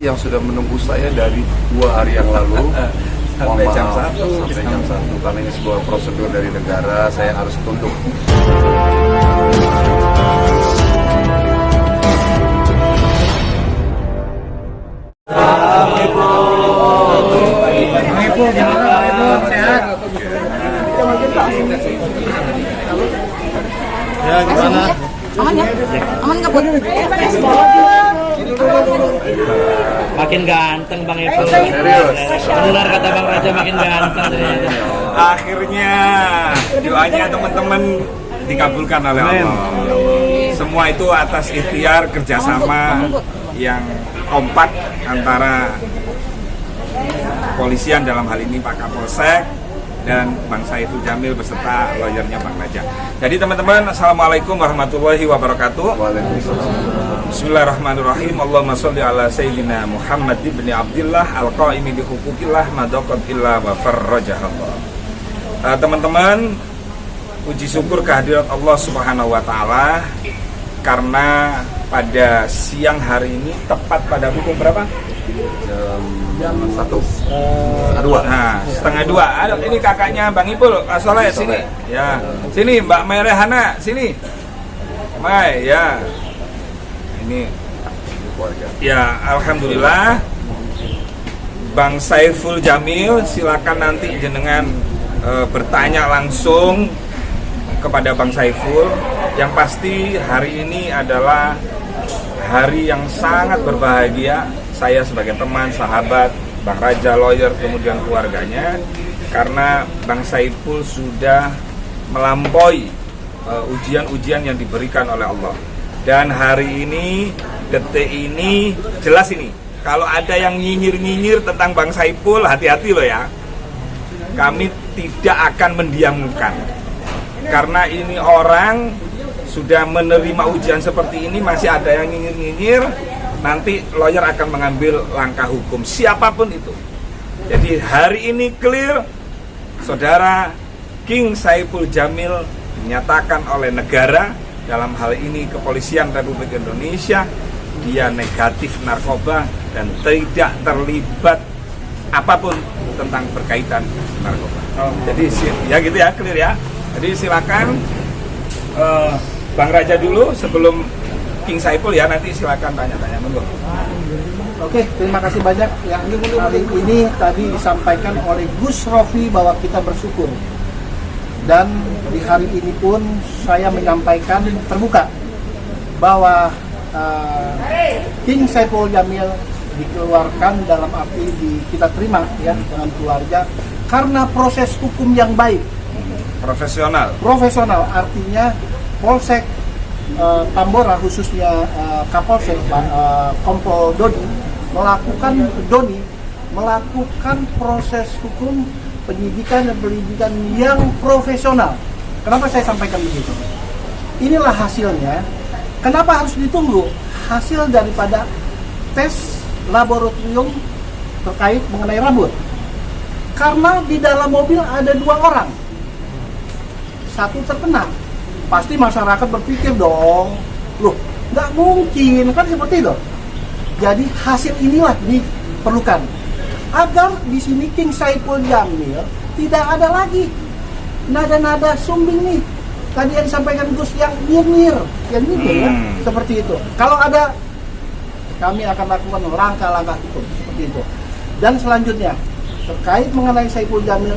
yang sudah menunggu saya dari 2 hari yang lalu. Sampai jam 1 sampai jam 1 karena ini sebuah prosedur dari negara, saya harus tunduk. Ya gimana? Aman ya? Aman nggak Bud? Makin ganteng Bang Ipul. Serius? Benar kata Bang Raja, makin ganteng. Akhirnya doanya teman-teman dikabulkan oleh Allah. Semua itu atas ikhtiar kerjasama yang kompak antara kepolisian, dalam hal ini Pak Kapolsek dan Bang Saiful Jamil beserta lawyernya Bang Raja. Jadi teman-teman, assalamualaikum warahmatullahi wabarakatuh. Waalaikumsalam. Bismillahirrahmanirrahim. Allahumma sholli ala sayyidina Muhammad ibn Abdillah al-qaimi bi huquqillah madaqat illa wa farrajahallah. Teman-teman, puji syukur kehadirat Allah Subhanahu wa taala karena pada siang hari ini tepat pada pukul berapa? Jam 1. Setengah 2. Nah, setengah 2. Aduh, ini kakaknya Bang Ipul, Soleh sini. Ya. Sini Mbak Merehana, sini. Mai, ya. Ini Keluarga. ya, alhamdulillah. Bang Saiful Jamil, silakan nanti jenengan bertanya langsung kepada Bang Saiful. Yang pasti hari ini adalah hari yang sangat berbahagia. Saya sebagai teman, sahabat, Bang Raja, lawyer, kemudian keluarganya, karena Bang Saiful sudah melampaui ujian-ujian yang diberikan oleh Allah. Dan hari ini, detik ini, jelas ini, kalau ada yang nyinyir-nyinyir tentang Bang Saiful, hati-hati loh ya. Kami tidak akan mendiamkan, karena ini orang sudah menerima ujian seperti ini, masih ada yang nyinyir-nyinyir. Nanti lawyer akan mengambil langkah hukum siapapun itu. Jadi hari ini clear, saudara King Saiful Jamil dinyatakan oleh negara, dalam hal ini Kepolisian Republik Indonesia, dia negatif narkoba dan tidak terlibat apapun tentang berkaitan narkoba. Jadi ya gitu ya, clear ya. Jadi silakan Bang Raja dulu sebelum King Saiful ya, nanti silakan tanya-tanya. Monggo. Oke, terima kasih banyak. Yang kali ini tadi disampaikan oleh Gus Rofi bahwa kita bersyukur. Dan di hari ini pun saya menyampaikan terbuka bahwa King Saiful Jamil dikeluarkan dalam arti kita terima ya dengan keluarga karena proses hukum yang baik. Profesional artinya Polsek Tambora, khususnya Kapolsek Kompol Doni melakukan proses hukum penyidikan dan penyelidikan yang profesional. Kenapa saya sampaikan begitu? Inilah hasilnya. Kenapa harus ditunggu hasil daripada tes laboratorium terkait mengenai rambut? Karena di dalam mobil ada 2 orang, satu terkena. Pasti masyarakat berpikir dong, loh nggak mungkin, kan seperti itu. Jadi hasil inilah diperlukan agar di sini King Saiful Jamil tidak ada lagi nada-nada sumbing nih. Tadi yang disampaikan Gus yang nyinyir ya, seperti itu. Kalau ada, kami akan lakukan langkah-langkah hukum seperti itu. Dan selanjutnya terkait mengenai Saiful Jamil,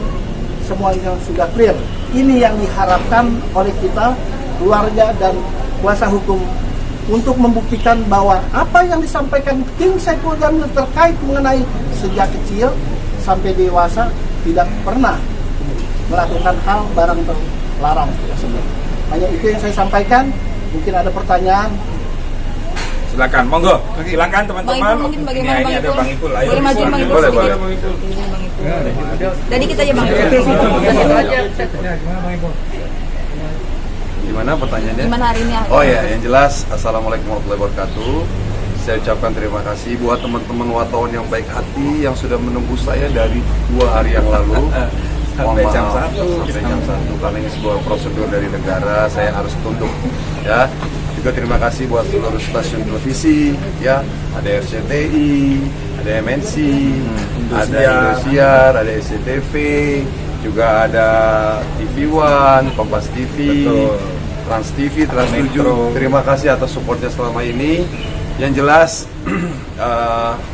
semuanya sudah clear. Ini yang diharapkan oleh kita, keluarga dan kuasa hukum, untuk membuktikan bahwa apa yang disampaikan King Saiful Jamil terkait mengenai sejak kecil sampai dewasa tidak pernah melakukan hal barang terlarang tersebut. Hanya itu yang saya sampaikan. Mungkin ada pertanyaan. Silakan, monggo. Silakan teman-teman. Mungkin bagaimana Ini ada Bang Ipul. Ayo. Boleh maju Bang Ipul. Boleh. Jadi kita aja Bang Ipul. Gimana pertanyaannya? Gimana hari ini? Oh ya, yang jelas assalamualaikum warahmatullahi wabarakatuh. Saya ucapkan terima kasih buat teman-teman wartawan yang baik hati yang sudah menunggu saya dari 2 hari yang lalu. Sampai jam 1 sampai jam 1 karena ini sebuah prosedur dari negara, saya harus tunduk ya. Juga juga terima kasih buat seluruh stasiun televisi, ya, ada RCTI, ada MNC, ada Indosiar, ada SCTV, juga ada TV One, Kompas TV, Betul. Trans TV, Trans 7. Metro. Terima kasih atas supportnya selama ini. Yang jelas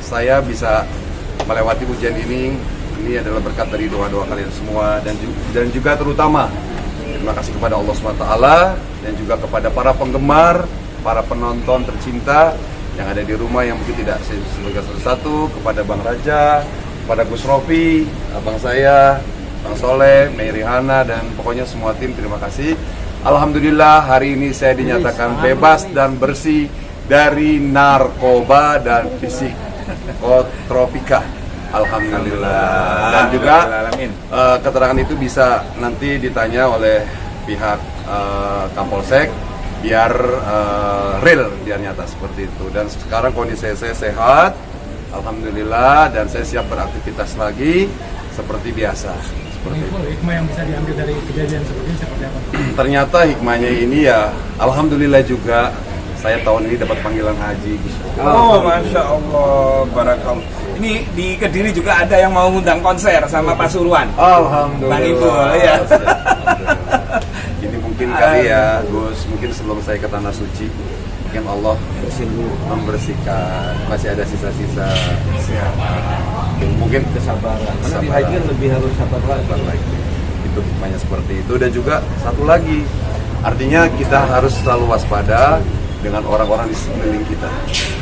saya bisa melewati ujian ini adalah berkat dari doa-doa kalian semua, dan juga terutama terima kasih kepada Allah SWT dan juga kepada para penggemar, para penonton tercinta yang ada di rumah yang mungkin tidak saya sebutkan satu-satu, kepada Bang Raja, kepada Gus Rofi, abang saya, Bang Soleh, Mary Hana, dan pokoknya semua tim, terima kasih. Alhamdulillah hari ini saya dinyatakan bebas dan bersih dari narkoba dan psikotropika. Alhamdulillah. Dan juga keterangan itu bisa nanti ditanya oleh pihak Kapolsek biar real, biar nyata seperti itu. Dan sekarang kondisi saya sehat, alhamdulillah, dan saya siap beraktivitas lagi seperti biasa. Seperti itu. Hikmah yang bisa diambil dari kejadian seperti ini seperti apa? Ternyata hikmahnya ini ya, alhamdulillah juga saya tahun ini dapat panggilan haji. Oh, Masya Allah, barakallah. Ini di Kediri juga ada yang mau ngundang konser sama Pasuruan. Alhamdulillah. Bang Ipul, ya. Ini mungkin kali ya, Gus, mungkin sebelum saya ke Tanah Suci, mungkin Allah membersihkan, masih ada sisa-sisa. Mungkin kesabaran. Karena di haji kan lebih harus sabar lagi. Itu hikmahnya seperti itu. Dan juga satu lagi, artinya kita harus selalu waspada dengan orang-orang di sekeliling kita,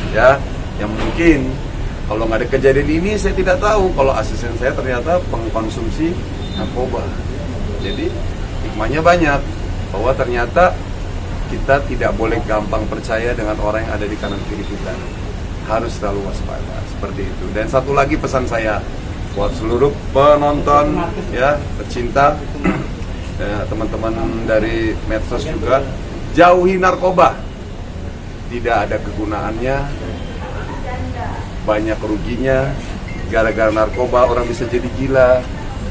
ya, yang mungkin kalau nggak ada kejadian ini saya tidak tahu kalau asisten saya ternyata pengkonsumsi narkoba. Jadi hikmahnya banyak, bahwa ternyata kita tidak boleh gampang percaya dengan orang yang ada di kanan kiri kita, harus selalu waspada seperti itu. Dan satu lagi pesan saya buat seluruh penonton, ya, pecinta, teman-teman dari medsos juga, jauhi narkoba. Tidak ada kegunaannya, banyak ruginya. Gara-gara narkoba orang bisa jadi gila,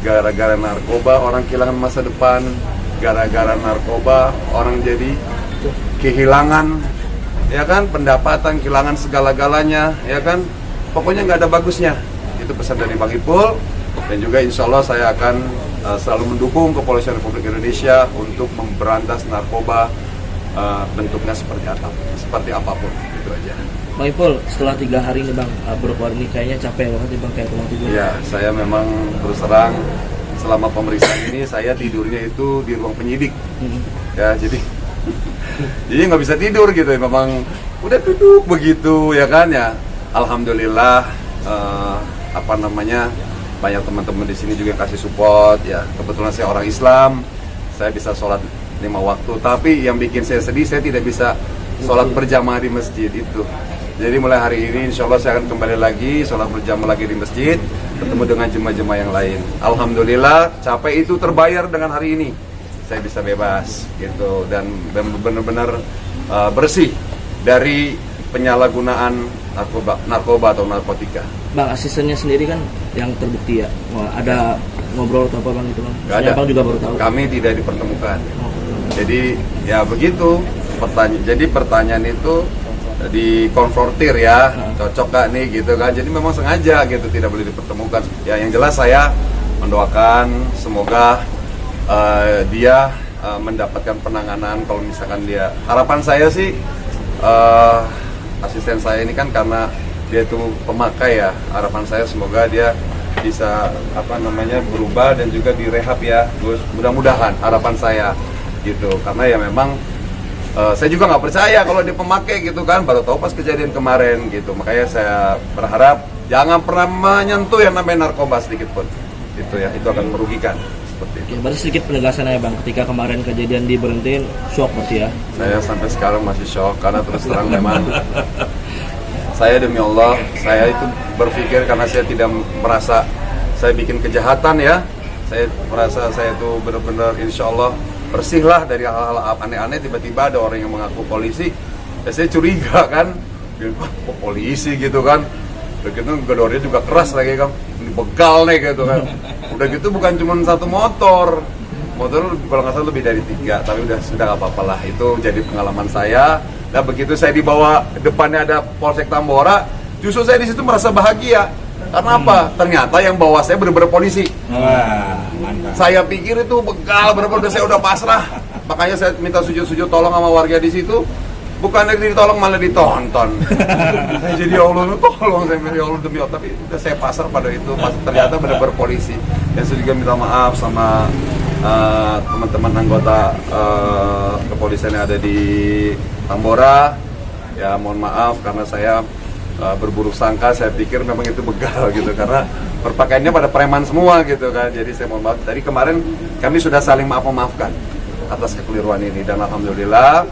gara-gara narkoba orang kehilangan masa depan, gara-gara narkoba orang jadi kehilangan, ya kan, pendapatan, kehilangan segala-galanya, ya kan, pokoknya nggak ada bagusnya. Itu pesan dari Bang Ipul, dan juga insya Allah saya akan selalu mendukung Kepolisian Republik Indonesia untuk memberantas narkoba, bentuknya seperti apapun, itu aja. Bang Ipul, setelah 3 hari nih Bang, berkeluar ini kayaknya capek banget nih Bang, kayak rumah tidur. Ya, saya memang terus terang selama pemeriksaan ini saya tidurnya itu di ruang penyidik, ya, jadi nggak bisa tidur gitu, memang udah duduk begitu, ya kan, ya. Alhamdulillah, banyak teman-teman di sini juga kasih support, ya. Kebetulan saya orang Islam, saya bisa sholat 5 waktu, tapi yang bikin saya sedih, saya tidak bisa sholat berjamaah di masjid itu. Jadi mulai hari ini insya Allah saya akan kembali lagi sholat berjamaah lagi di masjid, ketemu dengan jemaah-jemaah yang lain. Alhamdulillah, capek itu terbayar dengan hari ini. Saya bisa bebas gitu, dan benar-benar bersih dari penyalahgunaan narkoba atau narkotika. Bang, asistennya sendiri kan yang terbukti ya, ada ngobrol atau apa Bang gitu Bang? Gak ada. Abang juga baru tahu. Kami tidak dipertemukan. Jadi ya begitu. Jadi pertanyaan itu dikonfrontir, ya, cocok gak nih gitu kan. Jadi memang sengaja gitu, tidak boleh dipertemukan. Ya, yang jelas saya mendoakan semoga dia mendapatkan penanganan. Kalau misalkan dia, harapan saya sih asisten saya ini kan karena dia itu pemakai, ya, harapan saya semoga dia bisa berubah dan juga direhab, ya, Gus. Mudah-mudahan harapan saya gitu, karena ya memang saya juga nggak percaya kalau dia pemakai gitu kan, baru tahu pas kejadian kemarin gitu. Makanya saya berharap jangan pernah menyentuh yang namanya narkoba sedikit pun, gitu ya, itu akan merugikan seperti itu. Ya, berarti sedikit penegasan ya Bang, ketika kemarin kejadian diberhentiin, shock berarti ya? Saya sampai sekarang masih shock, karena terus terang memang saya demi Allah, saya itu berpikir karena saya tidak merasa saya bikin kejahatan, ya. Saya merasa saya itu benar-benar insya Allah bersih lah dari hal-hal aneh-aneh. Tiba-tiba ada orang yang mengaku polisi, ya saya curiga kan, kok polisi gitu kan. Begitu gedornya juga keras lagi kan, begal nih gitu kan. Udah gitu bukan cuma satu motor kalau nggak salah lebih dari 3, tapi sudah nggak apa-apa lah. Itu jadi pengalaman saya, Dan begitu saya dibawa, depannya ada Polsek Tambora, justru saya di situ merasa bahagia. Karena apa? Ternyata yang bawa saya benar-benar polisi. Wah, mantap. Saya pikir itu begal, benar-benar saya udah pasrah. Makanya saya minta sujud-sujud tolong sama warga di situ. Bukan ditolong malah ditonton. Jadi ya Allah, tolong saya ya Allah demi Allah. Tapi udah saya pasrah pada itu. Pas ternyata benar-benar polisi. Dan saya juga minta maaf sama teman-teman anggota kepolisian yang ada di Tambora. Ya mohon maaf karena saya berburuk sangka. Saya pikir memang itu begal gitu karena berpakaiannya pada preman semua gitu kan. Jadi saya mohon maaf. Tadi kemarin kami sudah saling maaf-memaafkan atas kekeliruan ini dan alhamdulillah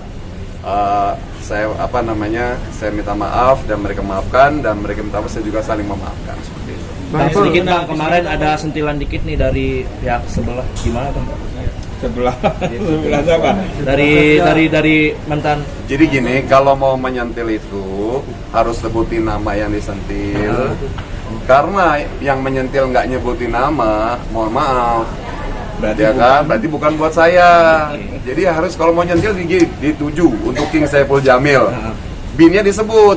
saya minta maaf dan mereka maafkan dan mereka minta maaf, saya juga saling memaafkan seperti itu. Bang, sedikit Bang, kemarin ada sentilan dikit nih dari pihak sebelah, gimana Bang? Sebelah siapa? Dari mantan. Jadi gini, kalau mau menyentil itu harus sebutin nama yang disentil. Karena yang menyentil nggak nyebutin nama, mohon maaf. Berarti bukan buat saya. Jadi harus kalau mau nyentil dituju untuk King Saiful Jamil. Binnya disebut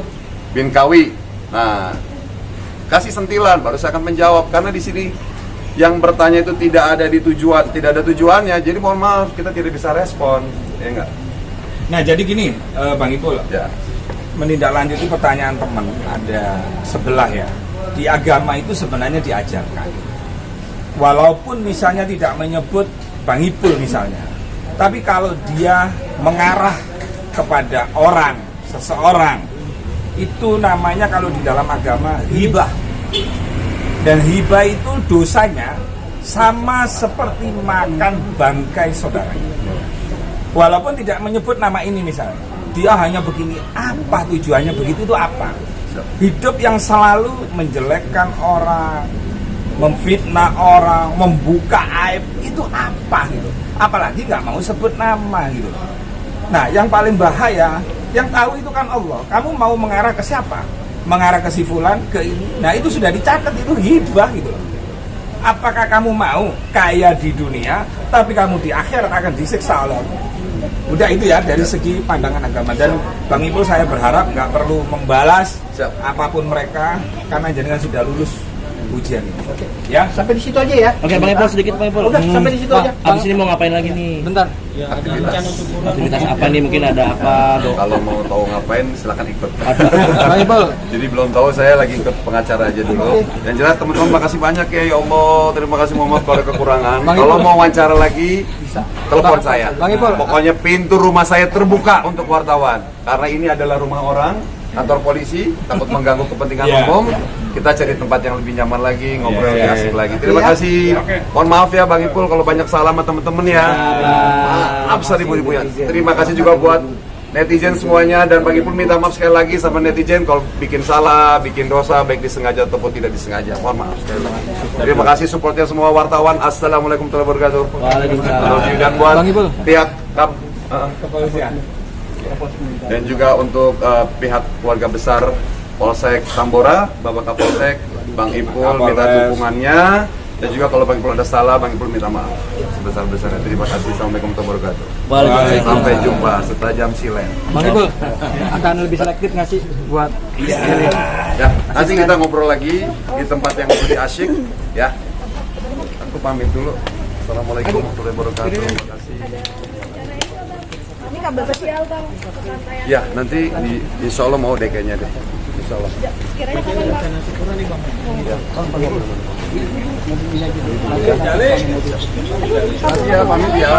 Bin Kawi. Nah, kasih sentilan baru saya akan menjawab karena di sini yang bertanya itu tidak ada tujuannya. Jadi mohon maaf kita tidak bisa respon, ya enggak? Nah, jadi gini, Bang Ipul. Ya. Menindaklanjuti pertanyaan teman ada sebelah ya. Di agama itu sebenarnya diajarkan. Walaupun misalnya tidak menyebut Bang Ipul misalnya, tapi kalau dia mengarah kepada seseorang, itu namanya kalau di dalam agama hibah. Dan hibah itu dosanya sama seperti makan bangkai saudara. Walaupun tidak menyebut nama ini misalnya, dia hanya begini, apa tujuannya begitu itu apa? Hidup yang selalu menjelekkan orang, memfitnah orang, membuka aib, itu apa gitu? Apalagi nggak mau sebut nama gitu. Nah, yang paling bahaya, yang tahu itu kan Allah. Kamu mau mengarah ke siapa? Mengarah ke si fulan, ke ini. Nah, itu sudah dicatat, itu hibah gitu. Apakah kamu mau kaya di dunia, tapi kamu di akhirat akan disiksa oleh Allah? Udah itu ya dari segi pandangan agama. Dan Bang Ipul saya berharap nggak perlu membalas apapun mereka karena jenengan sudah lulus ujian ini. Oke. Ya, Sampai di situ aja ya. Oke, Bang Ipul sedikit Bang Ipul. Udah, sampai di situ aja. Abis ini mau ngapain lagi nih? Bentar. Aktivitas apa nih? Mungkin ada apa? Kalau mau tahu ngapain silakan ikut. Bang Ipul. Jadi belum tahu, saya lagi ikut pengacara aja dulu. Yang jelas teman-teman makasih banyak ya Allah. Terima kasih, mohon maaf kalau ada kekurangan. Kalau mau wawancara lagi bisa telepon saya. Bang Ipul. Pokoknya pintu rumah saya terbuka untuk wartawan. Karena ini adalah rumah orang, kantor polisi, takut mengganggu kepentingan umum. Kita cari tempat yang lebih nyaman lagi, ngobrol lebih asik lagi. Terima kasih. Mohon maaf ya Bang Ipul kalau banyak salah sama teman-teman ya. Maaf seribu-ribunya. Terima kasih juga buat netizen semuanya dan Bang Ipul minta maaf sekali lagi sama netizen kalau bikin salah, bikin dosa, baik disengaja ataupun tidak disengaja. Mohon maaf sekali lagi. Terima kasih supportnya semua wartawan. Assalamualaikum warahmatullahi wabarakatuh. Waalaikumsalam. Dan buat pihak kepolisian. dan juga untuk pihak keluarga besar Polsek Tambora, Bapak Kapolsek, Bang Ipul minta dukungannya, dan juga kalau Bang Ipul ada salah, Bang Ipul minta maaf sebesar-besarnya. Terima kasih. Assalamualaikum warahmatullahi wabarakatuh. Waalaikumsalam. Sampai jumpa setelah jam silen. Bang Ipul akan lebih selektif nggak sih buat Ya, nanti kita ngobrol lagi di tempat yang lebih asyik ya. Aku pamit dulu. Assalamualaikum warahmatullahi wabarakatuh. Terima kasih. Ini kabel spesial Bang. Ya, nanti insya Allah mau deh kayaknya deh. Insya Allah. Kiranya kapan Bang? Terima kasih ya, pamit ya.